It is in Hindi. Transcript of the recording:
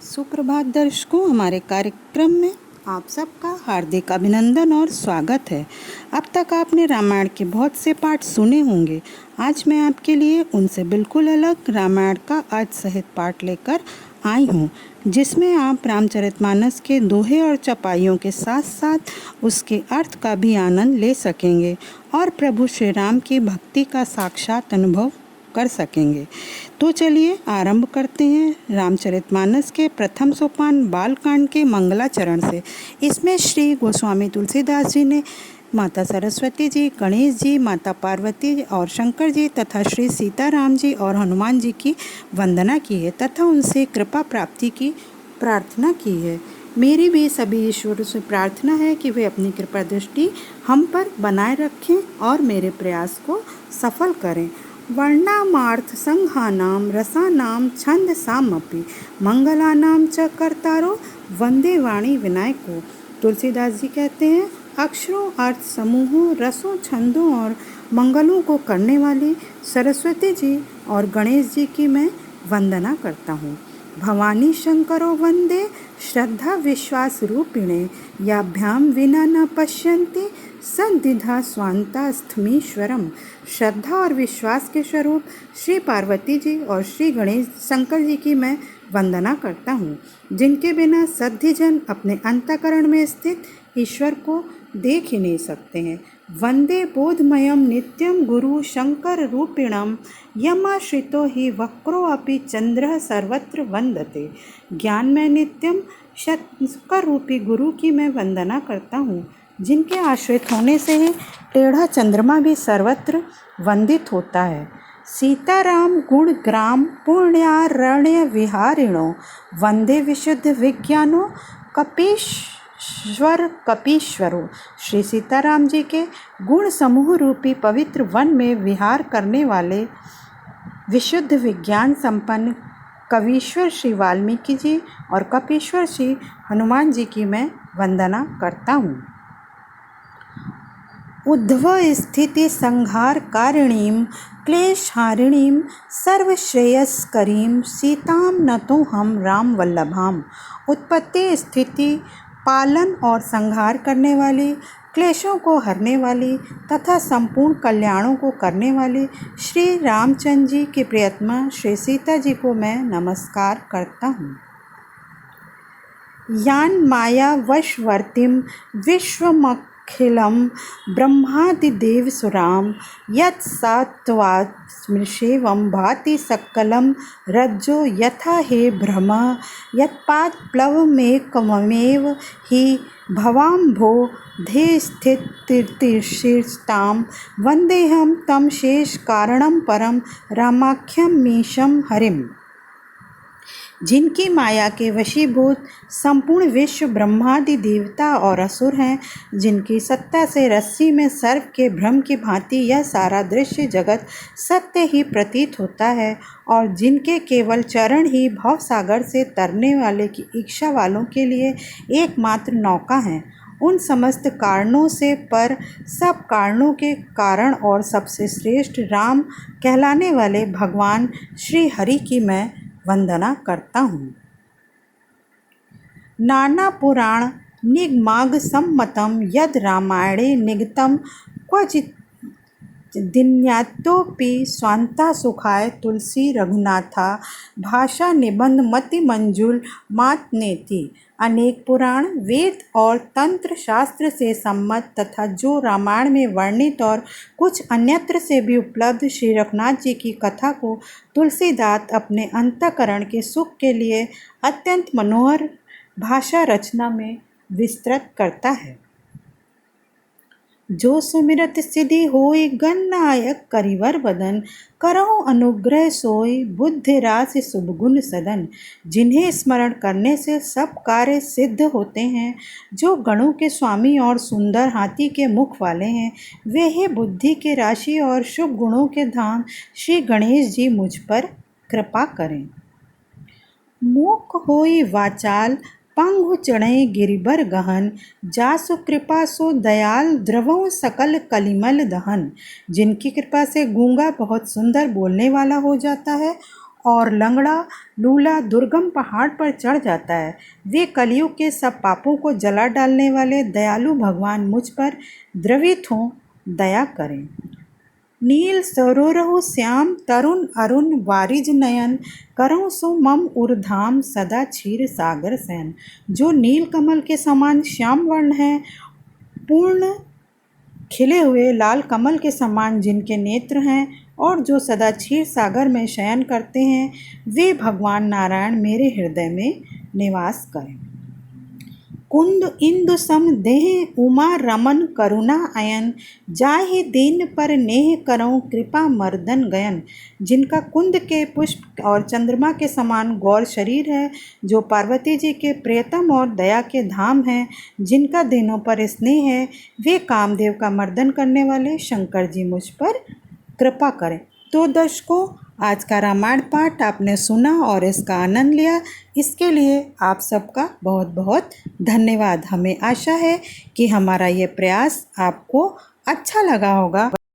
सुप्रभात दर्शकों, हमारे कार्यक्रम में आप सबका हार्दिक अभिनंदन और स्वागत है। अब तक आपने रामायण के बहुत से पाठ सुने होंगे। आज मैं आपके लिए उनसे बिल्कुल अलग रामायण का आज सहित पाठ लेकर आई हूँ, जिसमें आप रामचरितमानस के दोहे और चौपाइयों के साथ साथ उसके अर्थ का भी आनंद ले सकेंगे और प्रभु श्री राम की भक्ति का साक्षात अनुभव कर सकेंगे। तो चलिए आरंभ करते हैं रामचरितमानस के प्रथम सोपान बालकांड के मंगलाचरण से। इसमें श्री गोस्वामी तुलसीदास जी ने माता सरस्वती जी, गणेश जी, माता पार्वती और शंकर जी तथा श्री सीताराम जी और हनुमान जी की वंदना की है तथा उनसे कृपा प्राप्ति की प्रार्थना की है। मेरी भी सभी ईश्वरों से प्रार्थना है कि वे अपनी कृपा दृष्टि हम पर बनाए रखें और मेरे प्रयास को सफल करें। वर्णामार्थ संघानां रसानां छंदसामपि मंगलानां च कर्तारो वंदे वाणी विनायको। तुलसीदास जी कहते हैं, अक्षरों, अर्थ समूहों, रसों, छंदों और मंगलों को करने वाली सरस्वती जी और गणेश जी की मैं वंदना करता हूँ। भवानी शंकरो वंदे श्रद्धा विश्वास रूपिणे याभ्याम विना न पश्यन्ति संदिधा स्वांतास्थमीश्वरम। श्रद्धा और विश्वास के स्वरूप श्री पार्वती जी और श्री गणेश शंकर जी की मैं वंदना करता हूँ, जिनके बिना सद्धिजन अपने अंतःकरण में स्थित ईश्वर को देख ही नहीं सकते हैं। वंदे बोधमयम नित्यम गुरु शंकर रूपिणम यमाश्रितो ही वक्रो अपि चंद्र सर्वत्र वंदते। ज्ञान में नित्यम शंकर रूपी गुरु की मैं वंदना करता हूँ, जिनके आश्रित होने से ही टेढ़ा चंद्रमा भी सर्वत्र वंदित होता है। सीताराम गुण ग्राम पुण्यारण्य विहारिणो वंदे विशुद्ध विज्ञानो कपीश्वरो। श्री सीताराम जी के गुण समूह रूपी पवित्र वन में विहार करने वाले विशुद्ध विज्ञान संपन्न कवीश्वर श्री वाल्मीकि जी और कपीश्वर श्री हनुमान जी की मैं वंदना करता हूँ। उद्धव स्थिति संहार कारिणीं क्लेशहारिणीं सर्वश्रेयस्करीं सीतां नतो हम राम वल्लभाम। उत्पत्ति, स्थिति, पालन और संहार करने वाली, क्लेशों को हरने वाली तथा संपूर्ण कल्याणों को करने वाली श्री रामचंद्र जी की प्रियतमा श्री सीता जी को मैं नमस्कार करता हूँ। यान माया वशवर्तीं विश्वमखिलं ब्रह्मादिदेवसुरां यत्सात्त्वात् स्मृशेवं भाति सकलं रज्जो यथा हे भ्रमः यत्पादप्लवमेकमेव हि भवाम्भोधे स्थितिर्शीर्षतां वन्देऽहं तं शेषकारणं परं रामाख्यमीशं हरिम्। जिनकी माया के वशीभूत संपूर्ण विश्व ब्रह्मादि देवता और असुर हैं, जिनकी सत्ता से रस्सी में सर्प के भ्रम की भांति यह सारा दृश्य जगत सत्य ही प्रतीत होता है और जिनके केवल चरण ही भवसागर से तरने वाले की इच्छा वालों के लिए एकमात्र नौका हैं, उन समस्त कारणों से पर सब कारणों के कारण और सबसे श्रेष्ठ राम कहलाने वाले भगवान श्री हरि की मैं वंदना करता हूँ। नाना पुराण निगमाग सम्मतम यद रामायणे निगतम क्वचित् दिन्यातोपि स्वांता सुखाय तुलसी रघुनाथा भाषा निबंध मति मंजुल मातनेति। अनेक पुराण, वेद और तंत्र शास्त्र से सम्मत तथा जो रामायण में वर्णित और कुछ अन्यत्र से भी उपलब्ध श्री रघुनाथ जी की कथा को तुलसीदास अपने अंतःकरण के सुख के लिए अत्यंत मनोहर भाषा रचना में विस्तृत करता है। जो सुमिरत सिद्धि होय गणनायक करिवर बदन करहु अनुग्रह सोय बुद्धि राशि शुभ गुण सदन। जिन्हें स्मरण करने से सब कार्य सिद्ध होते हैं, जो गणों के स्वामी और सुंदर हाथी के मुख वाले हैं, वे ही बुद्धि के राशि और शुभ गुणों के धाम श्री गणेश जी मुझ पर कृपा करें। मूक होई वाचाल पंगु चढ़े गिरिबर गहन जासु कृपा सो दयाल द्रवों सकल कलिमल दहन। जिनकी कृपा से गूंगा बहुत सुंदर बोलने वाला हो जाता है और लंगड़ा लूला दुर्गम पहाड़ पर चढ़ जाता है। वे कलयुग के सब पापों को जला डालने वाले दयालु भगवान मुझ पर द्रवित हों, दया करें। नील सरोरहु श्याम तरुण अरुण वारिज नयन करऊँ सो मम उर्धाम सदा क्षीर सागर सैन। जो नील कमल के समान श्याम वर्ण है, पूर्ण खिले हुए लाल कमल के समान जिनके नेत्र हैं और जो सदा क्षीर सागर में शयन करते हैं, वे भगवान नारायण मेरे हृदय में निवास करें। कुंद इंदु सम देह उमा रमन करुणा अयन जाहि दीन पर नेह करऊँ कृपा मर्दन गयन। जिनका कुंद के पुष्प और चंद्रमा के समान गौर शरीर है, जो पार्वती जी के प्रियतम और दया के धाम हैं, जिनका दीनों पर स्नेह है, वे कामदेव का मर्दन करने वाले शंकर जी मुझ पर कृपा करें। तो दर्शकों, आज का रामायण पाठ आपने सुना और इसका आनंद लिया, इसके लिए आप सबका बहुत बहुत धन्यवाद। हमें आशा है कि हमारा ये प्रयास आपको अच्छा लगा होगा।